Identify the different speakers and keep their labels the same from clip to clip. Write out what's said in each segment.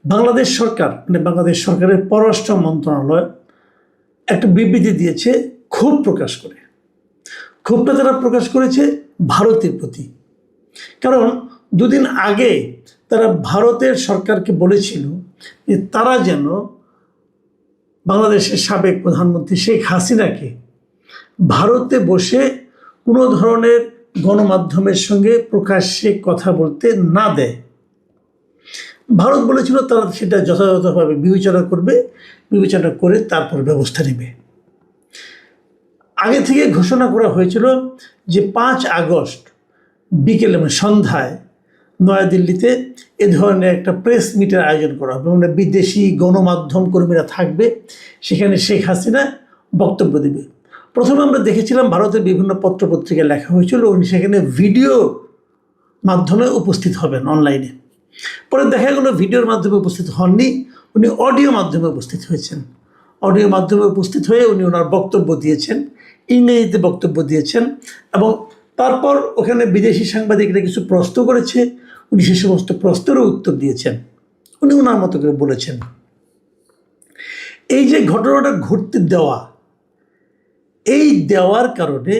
Speaker 1: বাংলাদেশ সরকার মানে বাংলাদেশ সরকারের পররাষ্ট্র মন্ত্রণালয় একটা বিবৃতি দিয়েছে ক্ষোভ প্রকাশ করে। ক্ষোভটা তারা প্রকাশ করেছে ভারতের প্রতি। কারণ দুদিন আগে তারা ভারতের সরকারকে বলেছিল যে তারা যেন বাংলাদেশের সাবেক প্রধানমন্ত্রী শেখ হাসিনাকে ভারতে বসে কোনো ধরনের গণমাধ্যমের সঙ্গে প্রকাশ্যে কথা বলতে না দেয়। ভারত বলেছিল তারা সেটা যথাযথভাবে বিবেচনা করবে, বিবেচনা করে তারপর ব্যবস্থা নেবে। আগে থেকে ঘোষণা করা হয়েছিল যে 5 আগস্ট বিকেলে মানে সন্ধ্যায় নয়াদিল্লিতে এ ধরনের একটা প্রেস মিটের আয়োজন করা হবে, মানে বিদেশি গণমাধ্যম কর্মীরা থাকবে, সেখানে শেখ হাসিনা বক্তব্য দেবে। প্রথমে আমরা দেখেছিলাম ভারতের বিভিন্ন পত্রপত্রিকায় লেখা হয়েছিল উনি সেখানে ভিডিও মাধ্যমে উপস্থিত হবেন অনলাইনে। পরে দেখা গেল ভিডিওর মাধ্যমে উপস্থিত হননি, উনি অডিও মাধ্যমে উপস্থিত হয়েছেন। অডিও মাধ্যমে উপস্থিত হয়ে উনি ওনার বক্তব্য দিয়েছেন, ইংরেজিতে বক্তব্য দিয়েছেন, এবং তারপর ওখানে বিদেশি সাংবাদিকরা কিছু প্রশ্ন করেছে, উনি সে সমস্ত প্রশ্নেরও উত্তর দিয়েছেন, উনি ওনার মতো করে বলেছেন। এই যে ঘটনাটা ঘটতে দেওয়া, এই দেওয়ার কারণে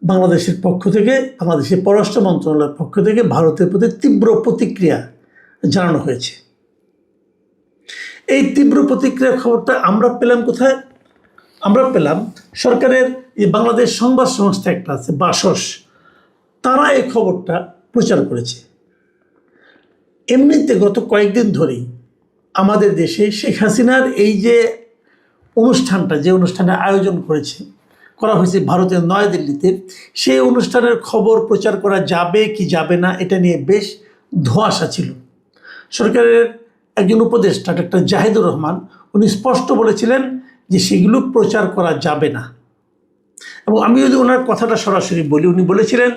Speaker 1: বাংলাদেশের পক্ষ থেকে, বাংলাদেশের পররাষ্ট্র মন্ত্রণালয়ের পক্ষ থেকে ভারতের প্রতি তীব্র প্রতিক্রিয়া জানানো হয়েছে। এই তীব্র প্রতিক্রিয়ার খবরটা আমরা পেলাম কোথায়? আমরা পেলাম সরকারের যে বাংলাদেশ সংবাদ সংস্থা একটা আছে বাসস, তারা এই খবরটা প্রচার করেছে। এমনিতে গত কয়েকদিন ধরেই আমাদের দেশে শেখ হাসিনার এই যে অনুষ্ঠানটা, যে অনুষ্ঠানের আয়োজন করা হয়েছে ভারতের নয়াদিল্লিতে, সেই অনুষ্ঠানের খবর প্রচার করা যাবে কি যাবে না এটা নিয়ে বেশ ধোঁয়াশা ছিল। সরকারের একজন উপদেষ্টা ডক্টর জাহিদুর রহমান উনি স্পষ্ট বলেছিলেন যে সেগুলো প্রচার করা যাবে না। এবং আমি যদি ওনার কথাটা সরাসরি বলি, উনি বলেছিলেন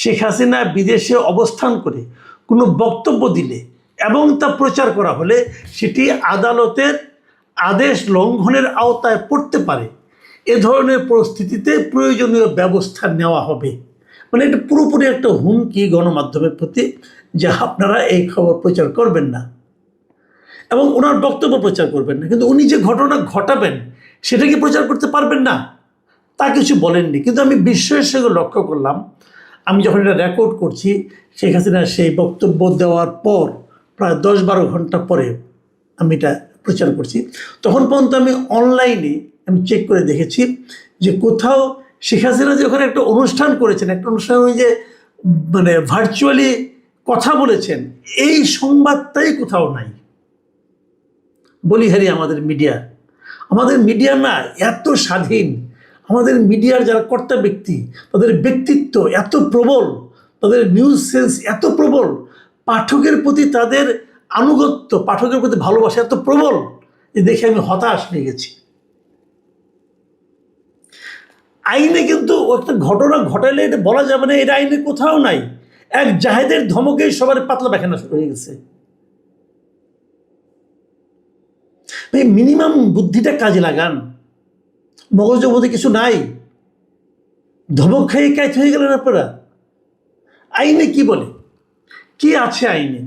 Speaker 1: শেখ হাসিনা বিদেশে অবস্থান করে কোনো বক্তব্য দিলে এবং তা প্রচার করা হলে সেটি আদালতের আদেশ লঙ্ঘনের আওতায় পড়তে পারে। এ ধরনের পরিস্থিতিতে প্রয়োজনীয় ব্যবস্থা নেওয়া হবে। মানে এটা পুরোপুরি একটা হুমকি গণমাধ্যমের প্রতি যে আপনারা এই খবর প্রচার করবেন না এবং ওনার বক্তব্য প্রচার করবেন না, কিন্তু উনি যে ঘটনা ঘটাবেন সেটা কি প্রচার করতে পারবেন না তা কিছু বলেননি। কিন্তু আমি বিস্ময়ের সঙ্গে লক্ষ্য করলাম, আমি যখন এটা রেকর্ড করছি শেখ হাসিনা সেই বক্তব্য দেওয়ার পর প্রায় 10-12 ঘন্টা পরে আমি এটা প্রচার করছি, তখন পর্যন্ত আমি অনলাইনে আমি চেক করে দেখেছি যে কোথাও শেখ হাসিনা যে ওখানে একটা অনুষ্ঠান করেছেন, একটা অনুষ্ঠানে উনি যে মানে ভার্চুয়ালি কথা বলেছেন, এই সংবাদটাই কোথাও নাই। বলিহারি আমাদের মিডিয়া না এত স্বাধীন, আমাদের মিডিয়ার যারা কর্তা ব্যক্তি তাদের ব্যক্তিত্ব এত প্রবল, তাদের নিউজ সেন্স এত প্রবল, পাঠকের প্রতি তাদের আনুগত্য, পাঠকের প্রতি ভালোবাসা এত প্রবল যে দেখে আমি হতাশ হয়ে গেছি। আইনে কিন্তু একটা ঘটনা ঘটালে এটা বলা যাবে না, এটা আইনে কোথাও নাই। এক জাহেদের ধমকে সবার পাতলা পায়খানা শুরু হয়ে গেছে। মিনিমাম বুদ্ধিটা কাজে লাগান, মগজের মধ্যে কিছু নাই, ধমক খাইয়ে কাজ হয়ে গেলেন আপনারা। আইনে কি বলে, কি আছে আইনে,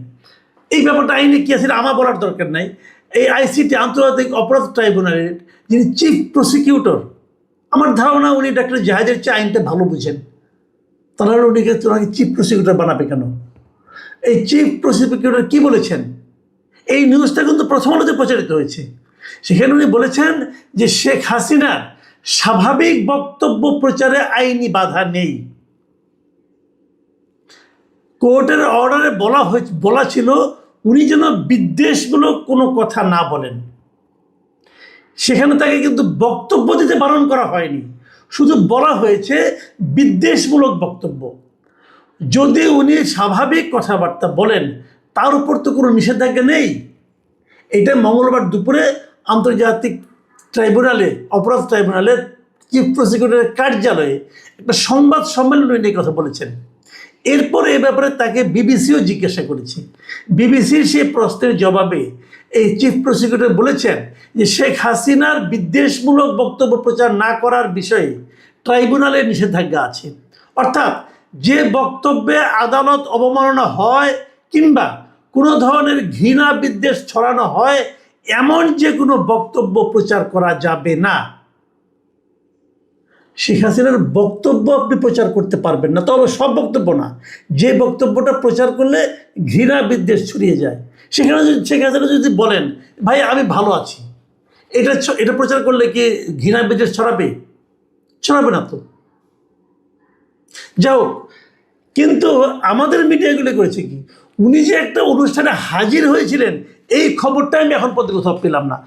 Speaker 1: এই ব্যাপারটা আইনে কি আছে আমার বলার দরকার নাই। এই আইসিটি আন্তর্জাতিক অপরাধ ট্রাইব্যুনালের যিনি চিফ প্রসিকিউটর, আমার ধারণা উনি ডক্টর জাহেদের চেয়ে আইনটা ভালো বুঝেন, তাহলে ওনাকে চিফ প্রসিকিউটর বানাবে কেন? এই চিফ প্রসিকিউটর কি বলেছেন, এই নিউজটা কিন্তু প্রথম আলোতে প্রচারিত হয়েছে। সেখানে উনি বলেছেন যে শেখ হাসিনার স্বাভাবিক বক্তব্য প্রচারে আইনি বাধা নেই। কোর্টের অর্ডারে বলা ছিল উনি যেন বিদ্বেষমূলক কোনো কথা না বলেন। সেখানে তাকে কিন্তু বক্তব্য দিতে বারণ করা হয়নি, শুধু বলা হয়েছে বিদ্বেষমূলক বক্তব্য। যদি উনি স্বাভাবিক কথাবার্তা বলেন তার উপর তো কোনো নিষেধাজ্ঞা নেই। এটা মঙ্গলবার দুপুরে আন্তর্জাতিক ট্রাইব্যুনালে, অপরাধ ট্রাইব্যুনালের চিফ প্রসিকিউটরের কার্যালয়ে একটা সংবাদ সম্মেলনে নিয়ে কথা বলেছেন। এরপরে এ ব্যাপারে তাকে বিবিসিও জিজ্ঞাসা করেছে। বিবিসির সেই প্রশ্নের জবাবে এই চিফ প্রসিকিউটর বলেছেন যে শেখ হাসিনার বিদ্বেষমূলক বক্তব্য প্রচার না করার বিষয়ে ট্রাইব্যুনালের নিষেধাজ্ঞা আছে। অর্থাৎ যে বক্তব্যে আদালত অবমাননা হয় কিংবা কোনো ধরনের ঘৃণা বিদ্বেষ ছড়ানো হয় এমন যে কোনো বক্তব্য প্রচার করা যাবে না। শেখ হাসিনার বক্তব্য আপনি প্রচার করতে পারবেন না, তবে সব বক্তব্য না, যে বক্তব্যটা প্রচার করলে ঘৃণা বিদ্বেষ ছড়িয়ে যায়। সেখানে যদি শেখ হাসিনা যদি বলেন ভাই আমি ভালো আছি, এটা প্রচার করলে কি ঘৃণা বিদ্বেষ ছড়াবে? ছড়াবে না তো। যাও, কিন্তু আমাদের মিডিয়াগুলো করেছে কি, উনি যে একটা অনুষ্ঠানে হাজির হয়েছিলেন এই খবরটা আমি এখন পর্যন্ত কোথাও পেলাম না।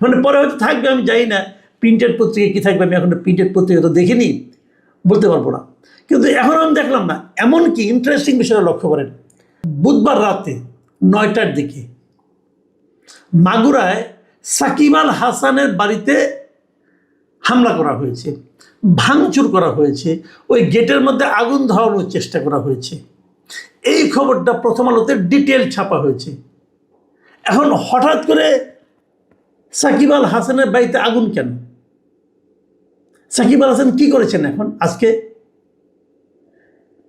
Speaker 1: মানে পরে হয়তো থাকবে, আমি জানি না প্রিন্টেড পত্রিকা কী থাকবে, আমি এখন প্রিন্টেড পত্রিকা তো দেখিনি, বলতে পারবো না। কিন্তু এখন আমি দেখলাম না। এমনকি ইন্টারেস্টিং বিষয়টা লক্ষ্য করেন, বুধবার রাতে 9টার দিকে মাগুরায় সাকিব আল হাসানের বাড়িতে হামলা করা হয়েছে, ভাঙচুর করা হয়েছে, ওই গেটের মধ্যে আগুন ধরানোর চেষ্টা করা হয়েছে। এই খবরটা প্রথম আলোতে ডিটেল ছাপা হয়েছে। এখন হঠাৎ করে সাকিব আল হাসানের বাড়িতে আগুন কেন? সাকিব আল হাসান কি করেছেন এখন আজকে?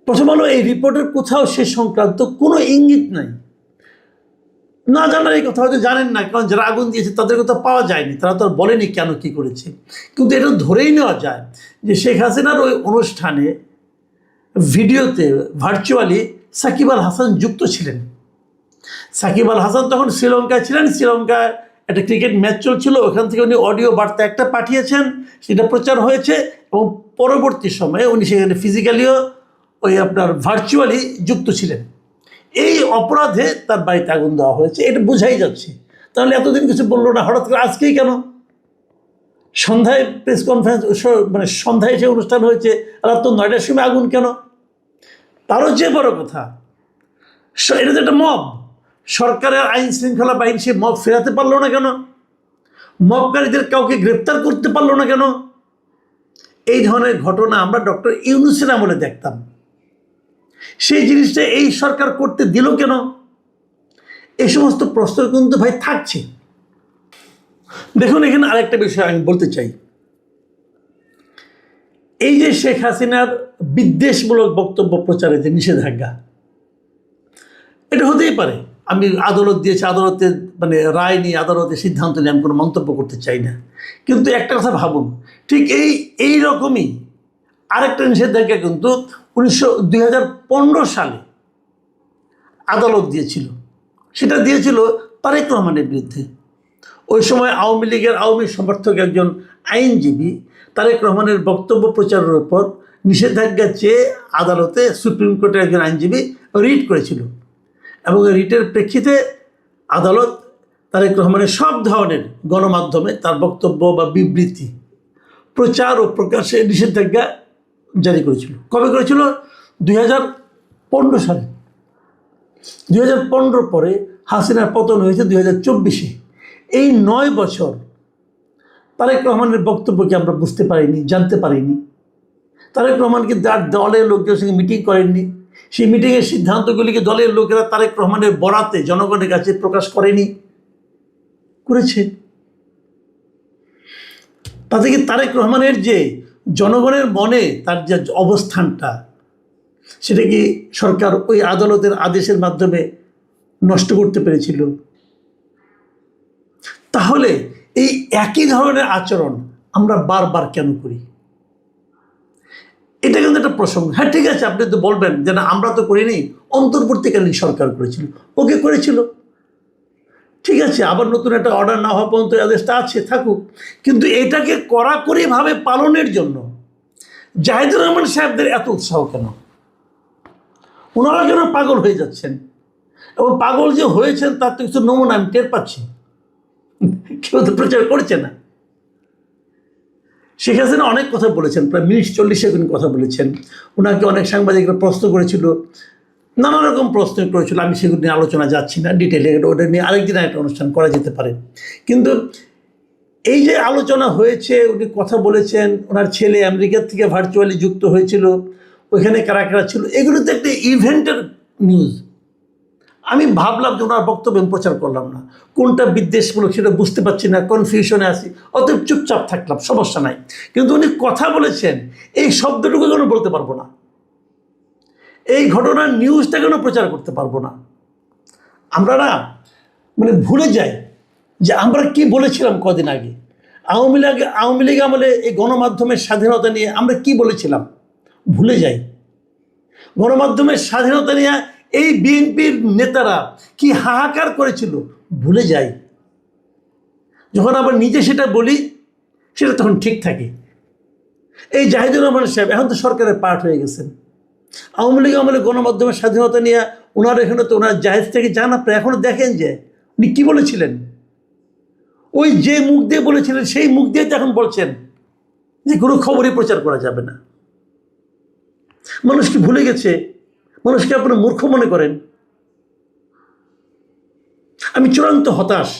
Speaker 1: প্রথম আলো এই রিপোর্টের কোথাও সে সংক্রান্ত কোনো ইঙ্গিত নাই। না জানার এই কথা হয়তো জানেন না, কারণ যারা আগুন দিয়েছে তাদের কথা পাওয়া যায়নি, তারা তো আর বলেনি কেন কি করেছে। কিন্তু এটা ধরেই নেওয়া যায় যে শেখ হাসিনার ওই অনুষ্ঠানে ভিডিওতে ভার্চুয়ালি সাকিব আল হাসান যুক্ত ছিলেন। সাকিব আল হাসান তখন শ্রীলঙ্কায় ছিলেন, শ্রীলঙ্কায় একটা ক্রিকেট ম্যাচ চলছিল, ওখান থেকে উনি অডিও বার্তা একটা পাঠিয়েছেন, সেটা প্রচার হয়েছে এবং পরবর্তী সময়ে উনি সেখানে ফিজিক্যালিও ওই আপনার ভার্চুয়ালি যুক্ত ছিলেন। এই অপরাধে তার বাড়িতে আগুন দেওয়া হয়েছে, এটা বোঝাই যাচ্ছে। তাহলে এতদিন কিছু বললো না, হঠাৎ করে আজকেই কেন? সন্ধ্যায় প্রেস কনফারেন্স, মানে সন্ধ্যায় যে অনুষ্ঠান হয়েছে, রাত 9টার সময় আগুন কেন? তারও যে বড় কথা, এটা তো একটা মব, সরকারের আইন শৃঙ্খলা বাহিনী সে মব ফেরাতে পারলো না কেন? মবকারীদের কাউকে গ্রেপ্তার করতে পারলো না কেন? এই ধরনের ঘটনা আমরা ডক্টর ইউনূসের আমলে দেখতাম, সেই জিনিসটা এই সরকার করতে দিল কেন? এই সমস্ত প্রশ্ন কিন্তু ভাই থাকছে। দেখুন, এখানে আরেকটা বিষয় আমি বলতে চাই, এই যে শেখ হাসিনার বিদ্বেষমূলক বক্তব্য প্রচারে যে নিষেধাজ্ঞা, এটা হতেই পারে। আমি আদালত দিয়েছি, আদালতে মানে রায় নিয়ে আদালতের সিদ্ধান্ত নিয়ে আমি কোনো মন্তব্য করতে চাই না। কিন্তু একটা কথা ভাবুন, ঠিক এই রকমই আরেকটা নিষেধাজ্ঞা কিন্তু 2015 সালে আদালত দিয়েছিল। সেটা দিয়েছিল তারেক রহমানের বিরুদ্ধে। ওই সময় আওয়ামী লীগের আওয়ামী সমর্থক একজন আইনজীবী তারেক রহমানের বক্তব্য প্রচারের উপর নিষেধাজ্ঞা চেয়ে আদালতে সুপ্রিম কোর্টের একজন আইনজীবী রিট করেছিল, এবং রিটের প্রেক্ষিতে আদালত তারেক রহমানের সব ধরনের গণমাধ্যমে তার বক্তব্য বা বিবৃতি প্রচার ও প্রকাশে নিষেধাজ্ঞা জারি করেছিল। কবে করেছিল? 2015 সালে। 2015 পরে হাসিনার পতন হয়েছে 2024-এ। এই 9 বছর তারেক রহমানের বক্তব্যকে আমরা বুঝতে পারিনি, জানতে পারিনি। তারেক রহমানকে তার দলের লোকদের সঙ্গে মিটিং করেননি, সেই মিটিংয়ের সিদ্ধান্তগুলিকে দলের লোকেরা তারেক রহমানের বরাতে জনগণের কাছে প্রকাশ করেনি, করেছে। তাতে কি তারেক রহমানের যে জনগণের মনে তার যে অবস্থানটা, সেটা কি সরকার ওই আদালতের আদেশের মাধ্যমে নষ্ট করতে পেরেছিল? তাহলে এই একই ধরনের আচরণ আমরা বারবার কেন করি? এটা কিন্তু একটা প্রসঙ্গ। হ্যাঁ, ঠিক আছে, আপনি তো বলবেন যে না আমরা তো করিনি, অন্তর্বর্তীকালীন সরকার করেছিল, ওকে করেছিল, ঠিক আছে, আবার নতুন একটা অর্ডার না হওয়া পর্যন্ত আদেশটা আছে, থাকুক। কিন্তু এটাকে কড়াকড়িভাবে পালনের জন্য জাহিদুর রহমান সাহেবদের এত উৎসাহ কেন? ওনারা কেন পাগল হয়ে যাচ্ছেন? এবং পাগল যে হয়েছেন তার তো কিছু নমুনা আমি টের পাচ্ছি, কেউ তো প্রচার করছে না। শেখ হাসিনা অনেক কথা বলেছেন, প্রায় মিনিট 40 কথা বলেছেন। ওনাকে অনেক সাংবাদিকরা প্রশ্ন করেছিল, নানা রকম প্রশ্ন করেছিল, আমি সেগুলো নিয়ে আলোচনা যাচ্ছি না ডিটেলে, ওটা নিয়ে আরেকদিন একটা অনুষ্ঠান করা যেতে পারে। কিন্তু এই যে আলোচনা হয়েছে, উনি কথা বলেছেন, ওনার ছেলে আমেরিকা থেকে ভার্চুয়ালি যুক্ত হয়েছিল, ওইখানে কারা কারা ছিল, এগুলো তো একটা ইভেন্টের নিউজ। আমি ভাবলাম যে ওনার বক্তব্য আমি প্রচার করলাম না, কোনটা বিদ্বেষমূলক সেটা বুঝতে পারছি না, কনফিউশনে আছি, অতএব চুপচাপ থাকলাম, সমস্যা নাই। কিন্তু উনি কথা বলেছেন, এই শব্দটুকু যেন বলতে পারবো না। এই ঘটনার নিউজটা কেন প্রচার করতে পারবো না? আমরা না মানে ভুলে যাই যে আমরা কি বলেছিলাম কদিন আগে। আওয়ামী লীগ আমলে এই গণমাধ্যমের স্বাধীনতা নিয়ে আমরা কি বলেছিলাম ভুলে যাই। গণমাধ্যমের স্বাধীনতা নিয়ে এই বিএনপির নেতারা কি হাহাকার করেছিল ভুলে যাই। যখন আবার নিজে সেটা বলি সেটা তখন ঠিক থাকে। এই জাহিদুর রহমান সাহেব এখন তো সরকারের পার্ট হয়ে গেছেন। আওয়ামী লীগ আমলে গণমাধ্যমের স্বাধীনতা নিয়ে ওনার এখানে তো ওনার জাহেজ থেকে যান, আপনারা এখনো দেখেন যে উনি কী বলেছিলেন। ওই যে মুখ দিয়ে বলেছিলেন সেই মুখ দিয়ে তো এখন বলছেন যে কোনো খবরই প্রচার করা যাবে না। মানুষ কি ভুলে গেছে? মানুষকে আপনারা মূর্খ মনে করেন? আমি চূড়ান্ত হতাশ।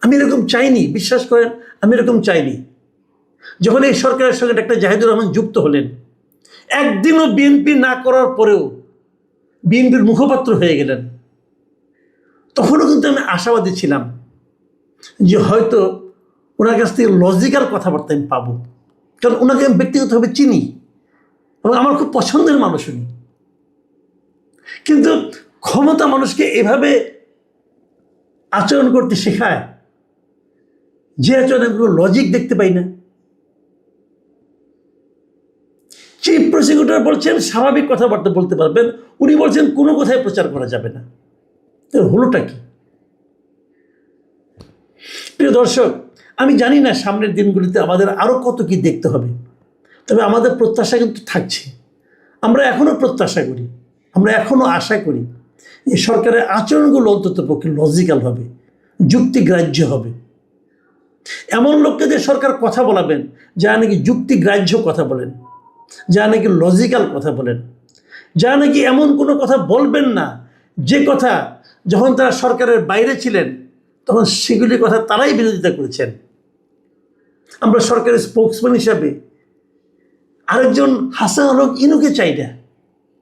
Speaker 1: আমি এরকম চাইনি, বিশ্বাস করেন, আমি এরকম চাইনি। যখন এই সরকারের সঙ্গে ডাক্তার জাহিদুর রহমান যুক্ত হলেন, একদিনও বিএনপি না করার পরেও বিএনপির মুখপাত্র হয়ে গেলেন, তখনও কিন্তু আমি আশাবাদী ছিলাম যে হয়তো ওনার কাছ থেকে লজিক্যাল কথাবার্তা আমি পাবো, কারণ ওনাকে আমি ব্যক্তিগতভাবে চিনি এবং আমার খুব পছন্দের মানুষ উনি। কিন্তু ক্ষমতা মানুষকে এভাবে আচরণ করতে শেখায় যে আচরণে কোনো লজিক দেখতে পাই না। চিফ প্রসিকিউটর বলছেন স্বাভাবিক কথাবার্তা বলতে পারবেন, উনি বলছেন কোনো কথাই প্রচার করা যাবে না। হলোটা কি? প্রিয় দর্শক, আমি জানি না সামনের দিনগুলিতে আমাদের আরও কত কি দেখতে হবে, তবে আমাদের প্রত্যাশা কিন্তু থাকছে। আমরা এখনও প্রত্যাশা করি, আমরা এখনও আশা করি যে সরকারের আচরণগুলো অন্তত পক্ষে লজিক্যাল হবে, যুক্তিগ্রাহ্য হবে। এমন লোককে যে সরকার কথা বলাবেন যা নাকি যুক্তিগ্রাহ্য কথা বলেন, যা নাকি লজিক্যাল কথা বলেন, যা নাকি এমন কোনো কথা বলবেন না যে কথা যখন তারা সরকারের বাইরে ছিলেন তখন সেগুলির কথা তারাই বিরোধিতা করেছেন। আমরা সরকারের স্পোক্সম্যান হিসাবে আরেকজন হাসান হক ইনুকে চাই না।